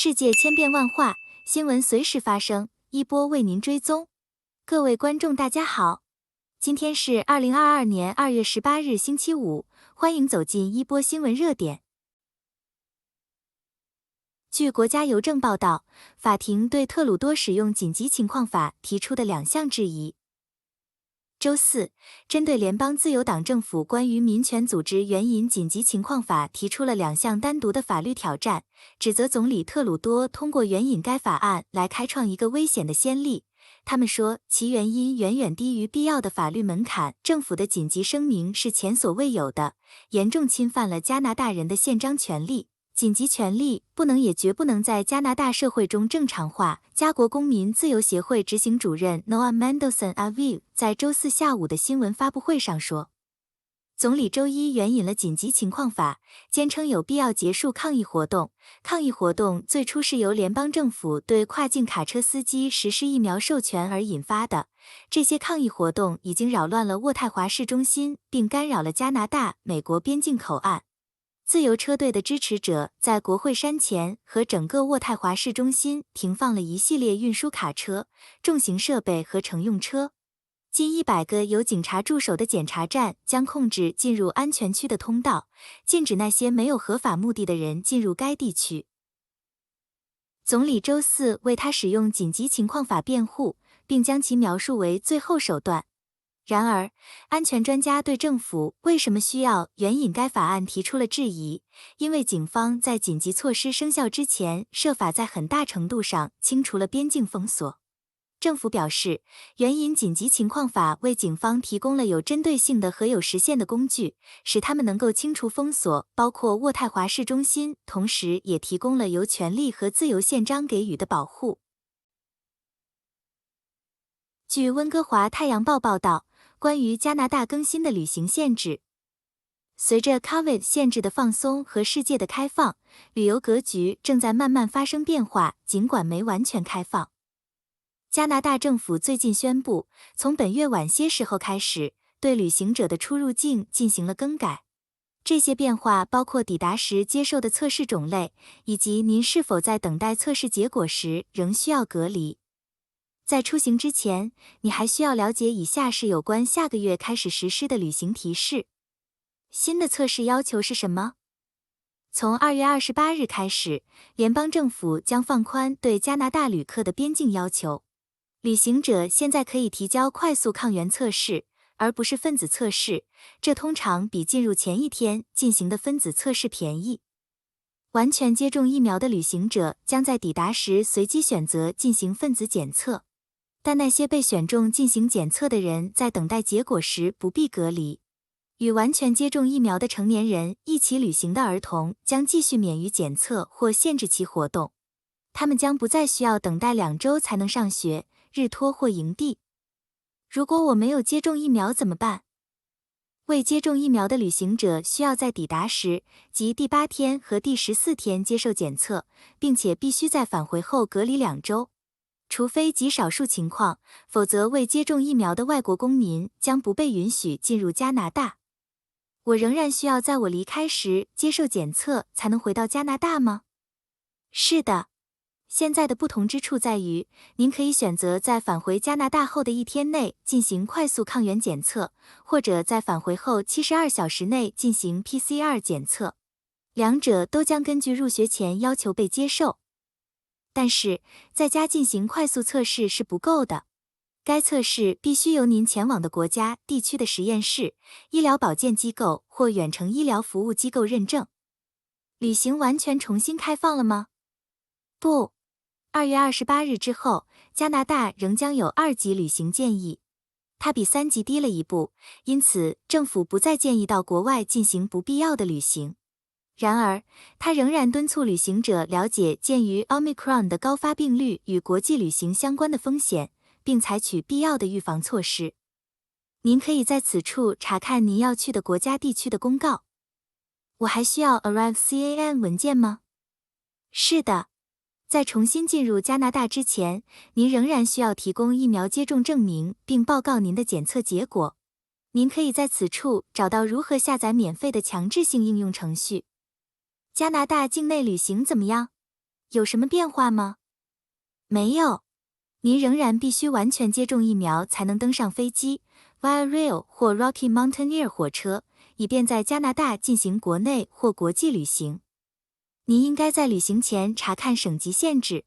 世界千变万化，新闻随时发生，一波为您追踪。各位观众大家好，今天是2022年2月18日星期五，欢迎走进一波新闻热点。据国家邮政报道，法庭对特鲁多使用紧急情况法提出的2项质疑。周四，针对联邦自由党政府关于民权组织援引紧急情况法提出了2项单独的法律挑战，指责总理特鲁多通过援引该法案来开创一个危险的先例。他们说，其原因远远低于必要的法律门槛，政府的紧急声明是前所未有的，严重侵犯了加拿大人的宪章权利。紧急权利不能也绝不能在加拿大社会中正常化。加国公民自由协会执行主任 Noah Mendelsohn Aviv 在周四下午的新闻发布会上说，总理周一援引了紧急情况法，坚称有必要结束抗议活动。抗议活动最初是由联邦政府对跨境卡车司机实施疫苗授权而引发的。这些抗议活动已经扰乱了渥太华市中心，并干扰了加拿大美国边境口岸。自由车队的支持者在国会山前和整个渥太华市中心停放了一系列运输卡车、重型设备和乘用车。近100个由警察驻守的检查站将控制进入安全区的通道，禁止那些没有合法目的的人进入该地区。总理周四为他使用紧急情况法辩护，并将其描述为最后手段。然而，安全专家对政府为什么需要援引该法案提出了质疑，因为警方在紧急措施生效之前设法在很大程度上清除了边境封锁。政府表示，援引紧急情况法为警方提供了有针对性的和有时限的工具，使他们能够清除封锁，包括渥太华市中心，同时也提供了由权利和自由宪章给予的保护。据温哥华太阳报报道，关于加拿大更新的旅行限制。随着 COVID 限制的放松和世界的开放，旅游格局正在慢慢发生变化，尽管没完全开放。加拿大政府最近宣布，从本月晚些时候开始，对旅行者的出入境进行了更改。这些变化包括抵达时接受的测试种类，以及您是否在等待测试结果时仍需要隔离。在出行之前，你还需要了解以下是有关下个月开始实施的旅行提示。新的测试要求是什么？从2月28日开始，联邦政府将放宽对加拿大旅客的边境要求。旅行者现在可以提交快速抗原测试，而不是分子测试，这通常比进入前一天进行的分子测试便宜。完全接种疫苗的旅行者将在抵达时随机选择进行分子检测。但那些被选中进行检测的人在等待结果时不必隔离。与完全接种疫苗的成年人一起旅行的儿童将继续免于检测或限制其活动。他们将不再需要等待2周才能上学、日托或营地。如果我没有接种疫苗怎么办？未接种疫苗的旅行者需要在抵达时，即第8天和第14天接受检测，并且必须在返回后隔离2周。除非极少数情况，否则未接种疫苗的外国公民将不被允许进入加拿大。我仍然需要在我离开时接受检测才能回到加拿大吗？是的。现在的不同之处在于，您可以选择在返回加拿大后的1天内进行快速抗原检测，或者在返回后72小时内进行 PCR 检测。两者都将根据入学前要求被接受。但是，在家进行快速测试是不够的。该测试必须由您前往的国家、地区的实验室、医疗保健机构或远程医疗服务机构认证。旅行完全重新开放了吗？不。2月28日之后，加拿大仍将有2级旅行建议。它比3级低了一步，因此政府不再建议到国外进行不必要的旅行。然而，他仍然敦促旅行者了解鉴于 Omicron 的高发病率与国际旅行相关的风险，并采取必要的预防措施。您可以在此处查看您要去的国家地区的公告。我还需要 ArriveCAN 文件吗？是的。在重新进入加拿大之前，您仍然需要提供疫苗接种证明，并报告您的检测结果。您可以在此处找到如何下载免费的强制性应用程序。加拿大境内旅行怎么样？有什么变化吗？没有，您仍然必须完全接种疫苗才能登上飞机、Via Rail 或 Rocky Mountaineer 火车，以便在加拿大进行国内或国际旅行。您应该在旅行前查看省级限制。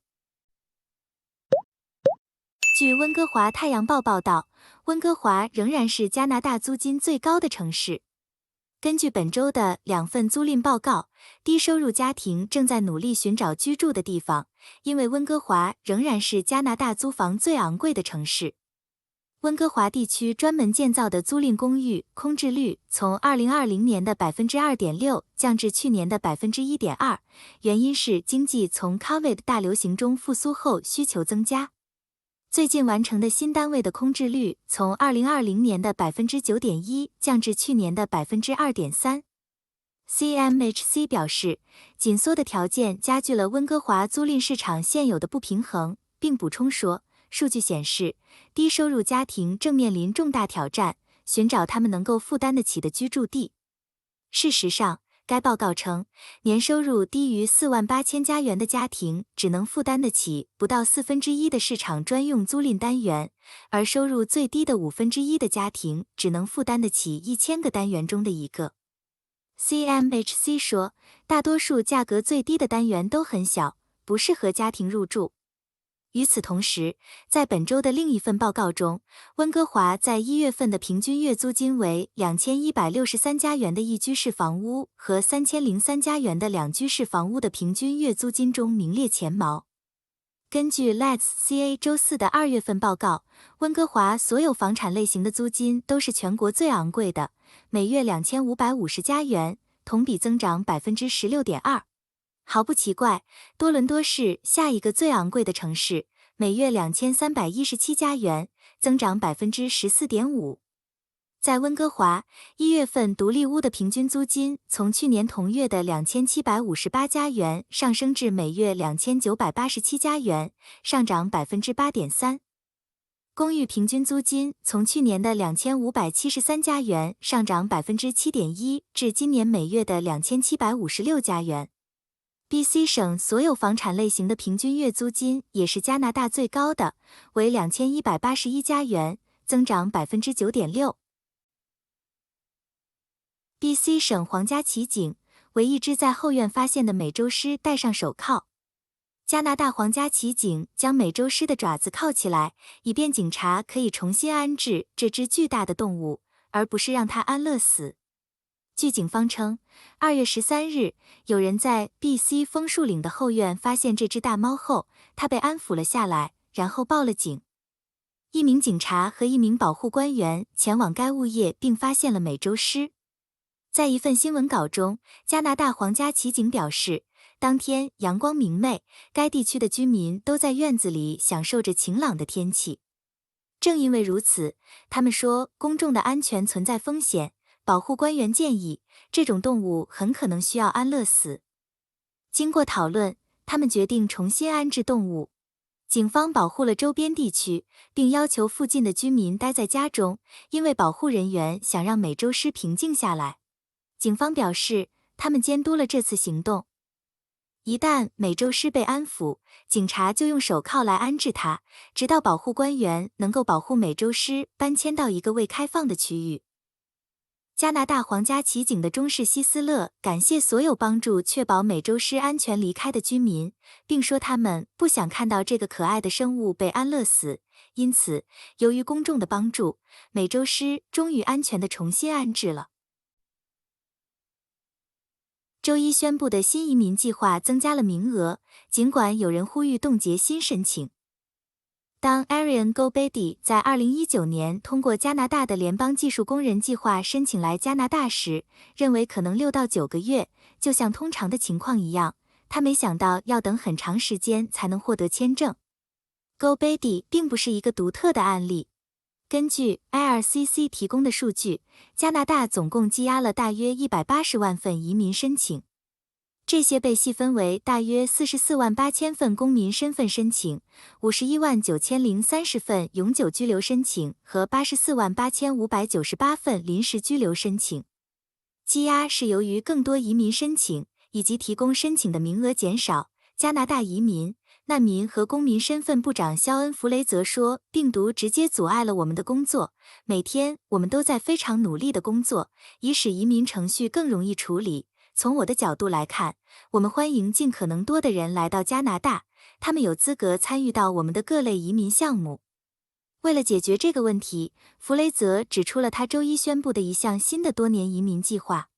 据温哥华太阳报报道，温哥华仍然是加拿大租金最高的城市。根据本周的2份租赁报告，低收入家庭正在努力寻找居住的地方，因为温哥华仍然是加拿大租房最昂贵的城市。温哥华地区专门建造的租赁公寓空置率从2020年的 2.6% 降至去年的 1.2%， 原因是经济从 COVID 大流行中复苏后需求增加。最近完成的新单位的空置率从2020年的 9.1% 降至去年的 2.3%。CMHC 表示，紧缩的条件加剧了温哥华租赁市场现有的不平衡，并补充说，数据显示，低收入家庭正面临重大挑战，寻找他们能够负担得起的居住地。事实上，该报告称，年收入低于48000加元的家庭只能负担得起不到1/4的市场专用租赁单元，而收入最低的1/5的家庭只能负担得起1000个单元中的一个。CMHC 说，大多数价格最低的单元都很小，不适合家庭入住。与此同时，在本周的另一份报告中，温哥华在1月份的平均月租金为2163加元的一居室房屋和3003加元的两居室房屋的平均月租金中名列前茅。根据 LETS-CA 周4的2月份报告，温哥华所有房产类型的租金都是全国最昂贵的，每月2550加元，同比增长 16.2%。毫不奇怪，多伦多是下一个最昂贵的城市，每月2317加元，增长 14.5%。在温哥华，1月份独立屋的平均租金从去年同月的2758加元上升至每月2987加元，上涨 8.3%。公寓平均租金从去年的2573加元上涨 7.1%， 至今年每月的2756加元。BC 省所有房产类型的平均月租金也是加拿大最高的，为2181加元，增长 9.6%。BC 省皇家骑警为一只在后院发现的美洲狮戴上手铐。加拿大皇家骑警将美洲狮的爪子铐起来，以便警察可以重新安置这只巨大的动物，而不是让它安乐死。据警方称，2月13日，有人在 BC 枫树岭的后院发现这只大猫后，它被安抚了下来，然后报了警。一名警察和一名保护官员前往该物业并发现了美洲狮。在一份新闻稿中，加拿大皇家骑警表示，当天阳光明媚，该地区的居民都在院子里享受着晴朗的天气。正因为如此，他们说公众的安全存在风险。保护官员建议，这种动物很可能需要安乐死。经过讨论，他们决定重新安置动物。警方保护了周边地区，并要求附近的居民待在家中，因为保护人员想让美洲狮平静下来。警方表示，他们监督了这次行动。一旦美洲狮被安抚，警察就用手铐来安置它，直到保护官员能够保护美洲狮搬迁到一个未开放的区域。加拿大皇家骑警的中士希斯勒感谢所有帮助确保美洲狮安全离开的居民，并说他们不想看到这个可爱的生物被安乐死。因此，由于公众的帮助，美洲狮终于安全地重新安置了。周一宣布的新移民计划增加了名额，尽管有人呼吁冻结新申请。当 Arian Gobedi 在2019年通过加拿大的联邦技术工人计划申请来加拿大时，认为可能6到9个月，就像通常的情况一样，他没想到要等很长时间才能获得签证。Gobedi 并不是一个独特的案例。根据 IRCC 提供的数据，加拿大总共积压了大约180万份移民申请。这些被细分为大约44万8千份公民身份申请、51万9030份永久居留申请和84万8598份临时居留申请。积压是由于更多移民申请以及提供申请的名额减少，加拿大移民、难民和公民身份部长肖恩·弗雷泽说，病毒直接阻碍了我们的工作，每天我们都在非常努力的工作，以使移民程序更容易处理。从我的角度来看，我们欢迎尽可能多的人来到加拿大，他们有资格参与到我们的各类移民项目。为了解决这个问题，弗雷泽指出了他周一宣布的一项新的多年移民计划。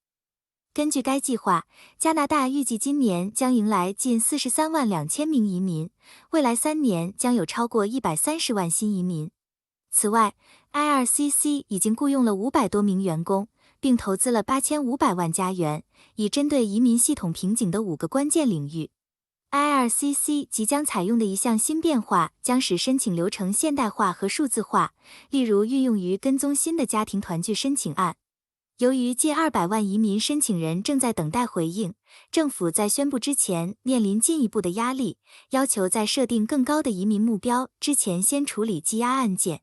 根据该计划，加拿大预计今年将迎来近43万2千名移民，未来3年将有超过130万新移民。此外 ，IRCC 已经雇佣了500多名员工，并投资了8500万加元，以针对移民系统瓶颈的5个关键领域。IRCC 即将采用的一项新变化将使申请流程现代化和数字化，例如运用于跟踪新的家庭团聚申请案。由于近200万移民申请人正在等待回应，政府在宣布之前面临进一步的压力，要求在设定更高的移民目标之前先处理积压案件。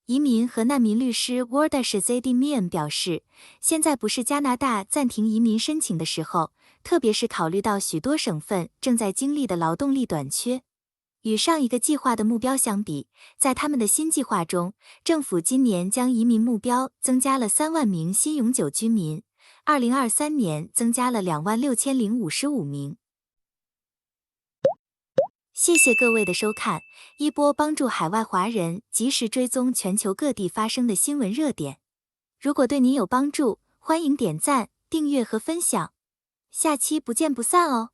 移民和难民律师 Warda Shazadimian 表示，现在不是加拿大暂停移民申请的时候，特别是考虑到许多省份正在经历的劳动力短缺。与上一个计划的目标相比，在他们的新计划中，政府今年将移民目标增加了3万名新永久居民，2023年增加了26055名。谢谢各位的收看，一波帮助海外华人及时追踪全球各地发生的新闻热点。如果对您有帮助，欢迎点赞、订阅和分享。下期不见不散哦。